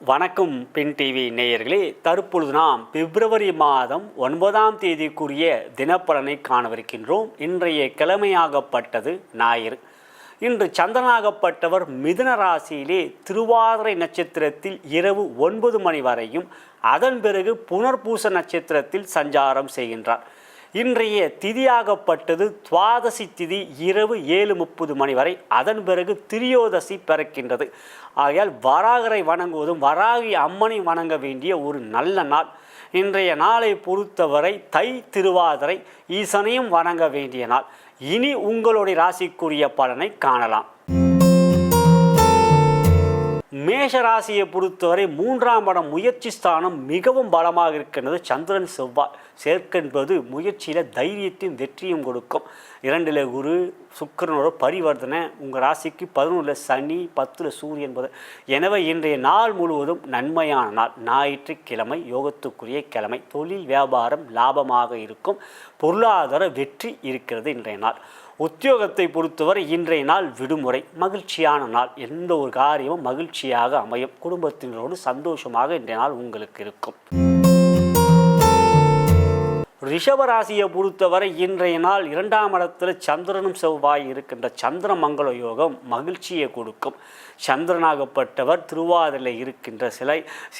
வணக்கம் பின் டிவி நேயர்களே, தற்பொழுது நாம் பிப்ரவரி மாதம் 9ஆம் தேதிக்குரிய தினப்பலனை காணவிருக்கின்றோம். இன்றைய கிழமையாகப்பட்டது ஞாயிறு. இன்று சந்திரனாகப்பட்டவர் மிதுன ராசியிலே திருவாதிரை நட்சத்திரத்தில் இரவு 9 மணி வரையும், அதன் பிறகு புனர்பூச நட்சத்திரத்தில் சஞ்சாரம் செய்கின்றார். இன்றைய திதியாகப்பட்டது துவாதசி திதி இரவு 7:30 மணி வரை, அதன் பிறகு திரியோதசி பிறக்கின்றது. ஆகையால் வராகரை வணங்குவதும் வராகி அம்மனை வணங்க வேண்டிய ஒரு நல்ல நாள். இன்றைய நாளை பொறுத்தவரை தை திருவாதிரை ஈசனையும் வணங்க வேண்டிய நாள். இனி உங்களுடைய ராசிக்குரிய பலனை காணலாம். மேஷ ராசியை பொறுத்தவரை 3ஆம் இடம் முயற்சி ஸ்தானம் மிகவும் பலமாக இருக்கின்றது. சந்திரன் செவ்வாய் சேர்க்கை என்பது முயற்சியில் தைரியத்தையும் வெற்றியும் கொடுக்கும். 2ல் குரு சுக்கிரனோட பரிவர்த்தனை, உங்கள் ராசிக்கு 11ல் சனி 10ல் சூரியன் என்பது. எனவே இன்றைய நாள் முழுவதும் நன்மையான நாள். ஞாயிற்றுக்கிழமை யோகத்துக்குரிய கிழமை. தொழில் வியாபாரம் லாபமாக இருக்கும். பொருளாதார வெற்றி இருக்கிறது இன்றைய நாள். உத்தியோகத்தை பொறுத்தவரை இன்றைய நாள் விடுமுறை, மகிழ்ச்சியான நாள். எந்த ஒரு காரியமும் மகிழ்ச்சியாக அமையும். குடும்பத்தினரோடு சந்தோஷமாக இன்றைய நாள் உங்களுக்கு இருக்கும். ரிஷபராசியை பொறுத்தவரை இன்றைய நாள் 2ஆம் இடத்துல சந்திரனும் செவ்வாய் இருக்கின்ற சந்திர மங்கள யோகம் மகிழ்ச்சியை கொடுக்கும். சந்திரனாகப்பட்டவர் திருவாதிரையில் இருக்கின்ற சிலை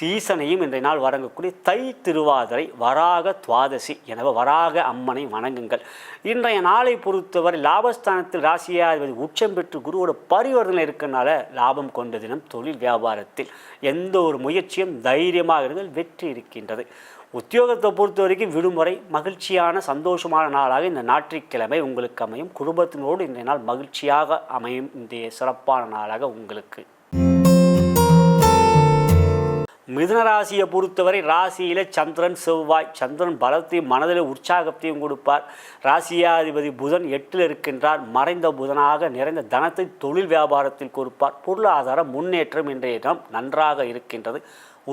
ஈசனையும் இன்றைய நாள் வணங்கக்கூடிய தை திருவாதிரை வராக துவாதசி. எனவே வராக அம்மனை வணங்குங்கள். இன்றைய நாளை பொறுத்தவரை லாபஸ்தானத்தில் ராசியாதிபதி உச்சம் பெற்று குருவோட பரிவர்த்தனை இருக்கிறனால லாபம் கொண்ட தினம். தொழில் வியாபாரத்தில் எந்த ஒரு முயற்சியும் தைரியமாக இருந்தால் வெற்றி இருக்கின்றது. உத்தியோகத்தை பொறுத்த வரைக்கும் விடுமுறை, மகிழ்ச்சியான சந்தோஷமான நாளாக இந்த ஞாயிற்றுக்கிழமை உங்களுக்கு அமையும். குடும்பத்தினோடு இன்றைய நாள் மகிழ்ச்சியாக அமையும். இன்றைய சிறப்பான நாளாக உங்களுக்கு. மிதுன ராசியை பொறுத்தவரை ராசியில் சந்திரன் செவ்வாய். சந்திரன் பலத்தையும் மனதில் உற்சாகத்தையும் கொடுப்பார். ராசியாதிபதி புதன் 8ல் இருக்கின்றார். மறைந்த புதனாக நிறைந்த தனத்தை தொழில் வியாபாரத்தில் கொடுப்பார். பொருளாதார முன்னேற்றம் இன்றைய தினம் நன்றாக இருக்கின்றது.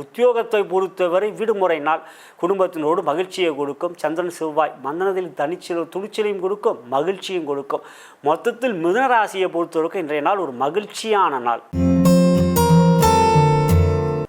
உத்தியோகத்தை பொறுத்தவரை விடுமுறை நாள். குடும்பத்தினோடு மகிழ்ச்சியை கொடுக்கும். சந்திரன் செவ்வாய் மந்தனத்தில் துணிச்சலையும் கொடுக்கும், மகிழ்ச்சியும் கொடுக்கும். மொத்தத்தில் மிதுன ராசியை பொறுத்தவரைக்கும் இன்றைய நாள் ஒரு மகிழ்ச்சியான நாள்.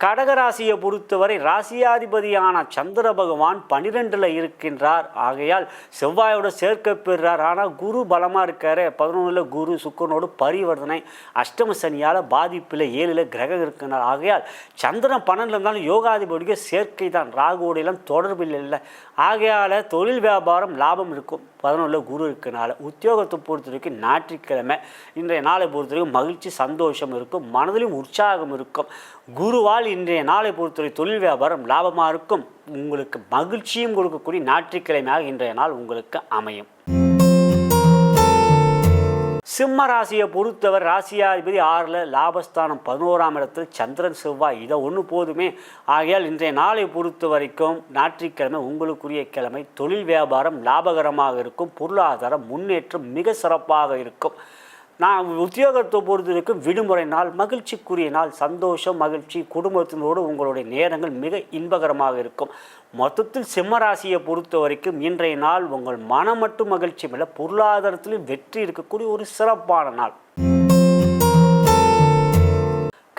கடகராசியை பொறுத்தவரை ராசியாதிபதியான சந்திர பகவான் 12ல் இருக்கின்றார். ஆகையால் செவ்வாயோட சேர்க்கை பெறுறார். ஆனால் குரு பலமாக இருக்கார். 11ல் குரு சுக்கிரனோடு பரிவர்த்தனை, அஷ்டம சனியால் பாதிப்பில் 7ல் கிரகம் இருக்கின்றார். ஆகையால் சந்திரன் 12ல் இருந்தாலும் யோகாதிபதிக்கு சேர்க்கை தான். ராகுவோடையெல்லாம் தொடர்பில் இல்லை. ஆகையால் தொழில் வியாபாரம் லாபம் இருக்கும். 11ல் குரு இருக்கனால. உத்தியோகத்தை பொறுத்த வரைக்கும் ஞாயிற்றுக்கிழமை இன்றைய நாளை பொறுத்த வரைக்கும் மகிழ்ச்சி சந்தோஷம் இருக்கும். மனதிலும் உற்சாகம் இருக்கும். குருவால் இன்றைய நாளை பொறுத்தவரை தொழில் வியாபாரம் லாபமாக இருக்கும். உங்களுக்கு மகிழ்ச்சியும் கொடுக்கக்கூடிய ஞாயிற்றுக்கிழமையாக இன்றைய நாள் உங்களுக்கு அமையும். சிம்ம ராசியை பொறுத்தவர் ராசியாதிபதி 6ல், லாபஸ்தானம் 11ஆம் இடத்தில் சந்திரன் செவ்வாய். இதை ஒன்று போதுமே. ஆகையால் இன்றைய நாளை பொறுத்த வரைக்கும் ஞாயிற்றுக்கிழமை உங்களுக்குரிய கிழமை. தொழில் வியாபாரம் லாபகரமாக இருக்கும். பொருளாதார முன்னேற்றம் மிக சிறப்பாக இருக்கும். நான் உத்தியோகத்தை பொறுத்த வரைக்கும் விடுமுறை நாள், மகிழ்ச்சிக்குரிய நாள். சந்தோஷம், மகிழ்ச்சி, குடும்பத்தினோடு உங்களுடைய நேரங்கள் மிக இன்பகரமாக இருக்கும். மொத்தத்தில் சிம்மராசியை பொறுத்த வரைக்கும் இன்றைய நாள் உங்கள் மனம் மட்டும் மகிழ்ச்சி இல்லை, பொருளாதாரத்திலும் வெற்றி இருக்கக்கூடிய ஒரு சிறப்பான நாள்.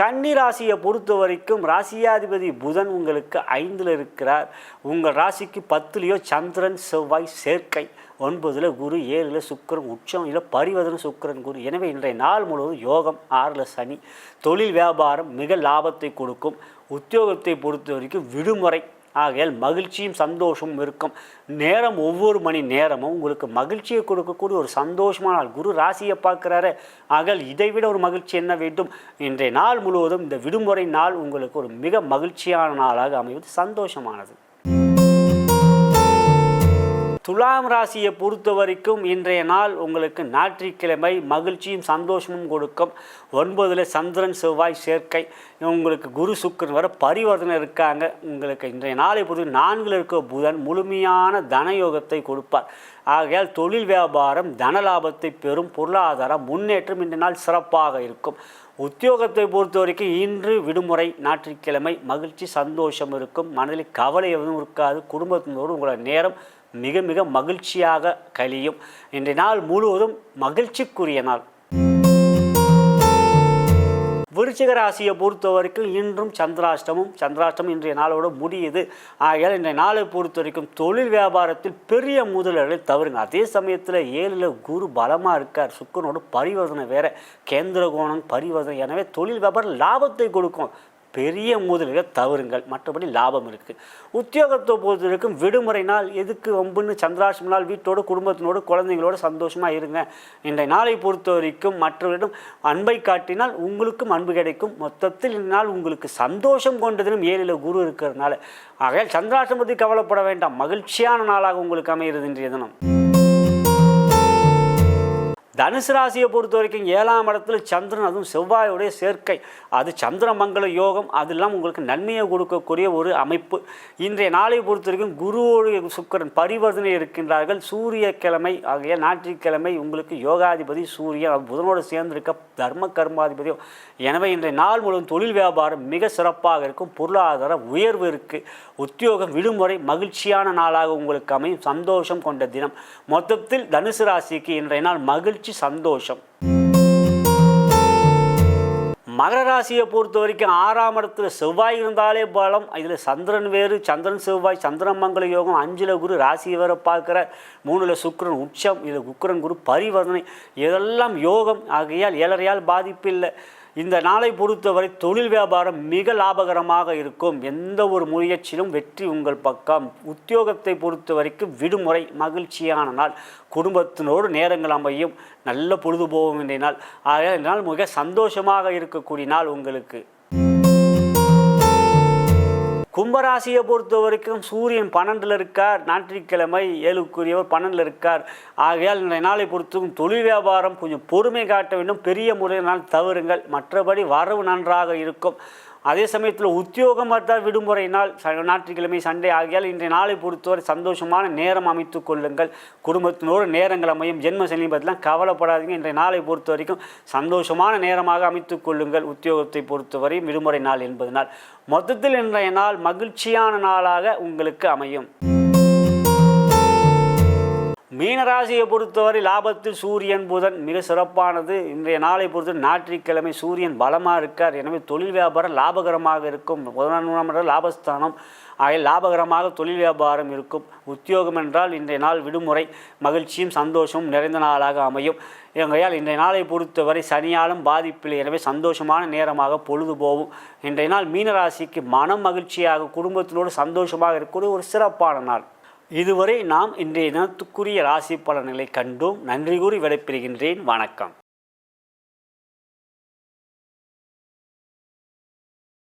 கன்னி ராசியை பொறுத்த வரைக்கும் ராசியாதிபதி புதன் உங்களுக்கு 5ல் இருக்கிறார். உங்கள் ராசிக்கு 10லேயோ சந்திரன் செவ்வாய் சேர்க்கை. 9ல் குரு, 7ல் சுக்கிரன் உச்சம் இல்லை பரிவர்த்தனை சுக்கிரன் குரு. எனவே இன்றைய நாள் முழுவதும் யோகம். 6ல் சனி. தொழில் வியாபாரம் மிக லாபத்தை கொடுக்கும். உத்தியோகத்தை பொறுத்த வரைக்கும் விடுமுறை. ஆகையால் மகிழ்ச்சியும் சந்தோஷமும் இருக்கும். நேரம் ஒவ்வொரு மணி நேரமும் உங்களுக்கு மகிழ்ச்சியை கொடுக்கக்கூடிய ஒரு சந்தோஷமான நாள். குரு ராசியை பார்க்குறாரு. ஆகையால் இதைவிட ஒரு மகிழ்ச்சி என்ன வேண்டும்? இன்றைய நாள் முழுவதும் இந்த விடுமுறை நாள் உங்களுக்கு ஒரு மிக மகிழ்ச்சியான நாளாக அமைவது சந்தோஷமானது. துலாம் ராசியை பொறுத்த வரைக்கும் இன்றைய நாள் உங்களுக்கு ஞாயிற்றுக்கிழமை மகிழ்ச்சியும் சந்தோஷமும் கொடுக்கும். 9ல் சந்திரன் செவ்வாய் சேர்க்கை. உங்களுக்கு குரு சுக்கிரன் வர பரிவர்த்தனை இருக்காங்க. உங்களுக்கு இன்றைய நாளை பொறுத்த 4ல் இருக்க புதன் முழுமையான தனயோகத்தை கொடுப்பார். ஆகையால் தொழில் வியாபாரம் தன லாபத்தை பெறும். பொருளாதார முன்னேற்றம் இன்றைய நாள் சிறப்பாக இருக்கும். உத்தியோகத்தை பொறுத்த வரைக்கும் இன்று விடுமுறை ஞாயிற்றுக்கிழமை. மகிழ்ச்சி சந்தோஷம் இருக்கும். மனதில் கவலை எதுவும் இருக்காது. குடும்பத்தினோடு உங்களோட நேரம் மிக மிக மகிழ்ச்சியாக கழியும். இன்றைய நாள் முழுவதும் மகிழ்ச்சிக்குரிய நாள். விருச்சிக ராசியை பொறுத்த வரைக்கும் இன்றும் சந்திராஷ்டமம் இன்றைய நாளோட முடியுது. ஆகையால் இன்றைய நாளை பொறுத்த வரைக்கும் தொழில் வியாபாரத்தில் பெரிய முதலீடுகளை தவறுங்க. அதே சமயத்தில் 7ல் குரு பலமாக இருக்கார், சுக்கிரனோட பரிவர்த்தனை வேற, கேந்திர கோணம் பரிவர்த்தனை. எனவே தொழில் வியாபாரம் லாபத்தை கொடுக்கும். பெரிய முதலீடுகளை தவறுங்கள், மற்றபடி லாபம் இருக்குது. உத்தியோகத்தை பொறுத்த வரைக்கும் விடுமுறை நாள், எதுக்கு வம்புன்னு சந்திராஷ்டம நாள் வீட்டோடு குடும்பத்தினோடு குழந்தைங்களோட சந்தோஷமாக இருங்க. இன்றைய நாளை பொறுத்த வரைக்கும் மற்றவரிடம் அன்பை காட்டினால் உங்களுக்கும் அன்பு கிடைக்கும். மொத்தத்தில் இந்த நாள் உங்களுக்கு சந்தோஷம் கொண்டதிலும் 7ல் குரு இருக்கிறதுனால ஆகையால் சந்திராஷ்டமத்தை கவலைப்பட வேண்டாம். மகிழ்ச்சியான நாளாக உங்களுக்கு அமைகிறது இன்றைய தினம். தனுசு ராசியை பொறுத்த வரைக்கும் 7ஆம் இடத்துல சந்திரன், அதுவும் செவ்வாயுடைய சேர்க்கை, அது சந்திரமங்கல யோகம், அதெல்லாம் உங்களுக்கு நன்மையை கொடுக்கக்கூடிய ஒரு அமைப்பு. இன்றைய நாளை பொறுத்த வரைக்கும் குருவோடைய சுக்கிரன் பரிவர்த்தனை இருக்கின்றார்கள். சூரிய கிழமை ஆகிய ஞாயிற்றுக்கிழமை உங்களுக்கு யோகாதிபதி சூரியன் புதனோடு சேர்ந்திருக்க தர்ம கர்மாதிபதியும். எனவே இன்றைய நாள் முழுவதும் தொழில் வியாபாரம் மிக சிறப்பாக இருக்கும். பொருளாதார உயர்வு இருக்குது. உத்தியோகம் விடுமுறை மகிழ்ச்சியான நாளாக உங்களுக்கு அமையும். சந்தோஷம் கொண்ட தினம். மொத்தத்தில் தனுசு ராசிக்கு இன்றைய நாள் மகிழ்ச்சி, சந்தோஷம். மகர ராசியை பொறுத்த வரைக்கும் 6ஆம் இடத்துல செவ்வாய் இருந்தாலே பலம். இதில் சந்திரன் வேறு, சந்திரன் செவ்வாய், சந்திரமங்கல யோகம், 5ல் குரு ராசியை வேற பார்க்குற, 3ல் சுக்கிரன் உச்சம், இதில் சுக்கிரன் குரு பரிவர்த்தனை, இதெல்லாம் யோகம். ஆகையால் 7.5 பாதிப்பு இல்லை. இந்த நாளை பொறுத்தவரை தொழில் வியாபாரம் மிக லாபகரமாக இருக்கும். எந்த ஒரு முயற்சியிலும் வெற்றி உங்கள் பக்கம். உத்தியோகத்தை பொறுத்த வரைக்கும் விடுமுறை மகிழ்ச்சியான நாள். குடும்பத்தினோடு நேரங்கள் அமையும். நல்ல பொழுதுபோகும் இன்றைய நாள். ஆகையால் இந்த நாள் மிக சந்தோஷமாக இருக்கக்கூடிய நாள் உங்களுக்கு. கும்பராசியை பொறுத்த வரைக்கும் சூரியன் 12ல் இருக்கார். ஞாயிற்றுக்கிழமை 7க்குரியவர் 12ல் இருக்கார். ஆகையால் இந்த நாளை பொறுத்தும் தொழில் வியாபாரம் கொஞ்சம் பொறுமை காட்ட வேண்டும். பெரிய முறையினால் தவறுங்கள், மற்றபடி வரவு நன்றாக இருக்கும். அதே சமயத்தில் உத்தியோகம் பார்த்தால் விடுமுறை நாள், ஞாயிற்றுக்கிழமை சண்டே. ஆகியால் இன்றைய நாளை பொறுத்தவரை சந்தோஷமான நேரம் அமைத்து கொள்ளுங்கள். குடும்பத்தினோடு நேரங்கள் அமையும். ஜென்ம சனி பற்றிலாம் கவலைப்படாதீங்க. இன்றைய நாளை பொறுத்த வரைக்கும் சந்தோஷமான நேரமாக அமைத்து கொள்ளுங்கள். உத்தியோகத்தை பொறுத்தவரை விடுமுறை நாள் என்பது நாள். மொத்தத்தில் இன்றைய நாள் மகிழ்ச்சியான நாளாக உங்களுக்கு அமையும். மீனராசியை பொறுத்தவரை லாபத்தில் சூரியன் புதன் மிக சிறப்பானது. இன்றைய நாளை பொறுத்தவரை ஞாயிற்றுக்கிழமை சூரியன் பலமாக இருக்கார். எனவே தொழில் வியாபாரம் லாபகரமாக இருக்கும். 11ஆம் இடம் லாபஸ்தானம். ஆகிய லாபகரமாக தொழில் வியாபாரம் இருக்கும். உத்தியோகம் என்றால் இன்றைய நாள் விடுமுறை மகிழ்ச்சியும் சந்தோஷமும் நிறைந்த நாளாக அமையும். எங்கையால் இன்றைய நாளை பொறுத்தவரை சனியாலும் பாதிப்பில்லை. எனவே சந்தோஷமான நேரமாக பொழுது போகும். இன்றைய நாள் மீனராசிக்கு மனம் மகிழ்ச்சியாக குடும்பத்தினோடு சந்தோஷமாக இருக்கக்கூடிய ஒரு சிறப்பான நாள். இதுவரை நாம் இன்றைய தினத்துக்குரிய ராசி பலன்களை கண்டோம். நன்றி கூறி விடைபெறுகின்றேன். வணக்கம்.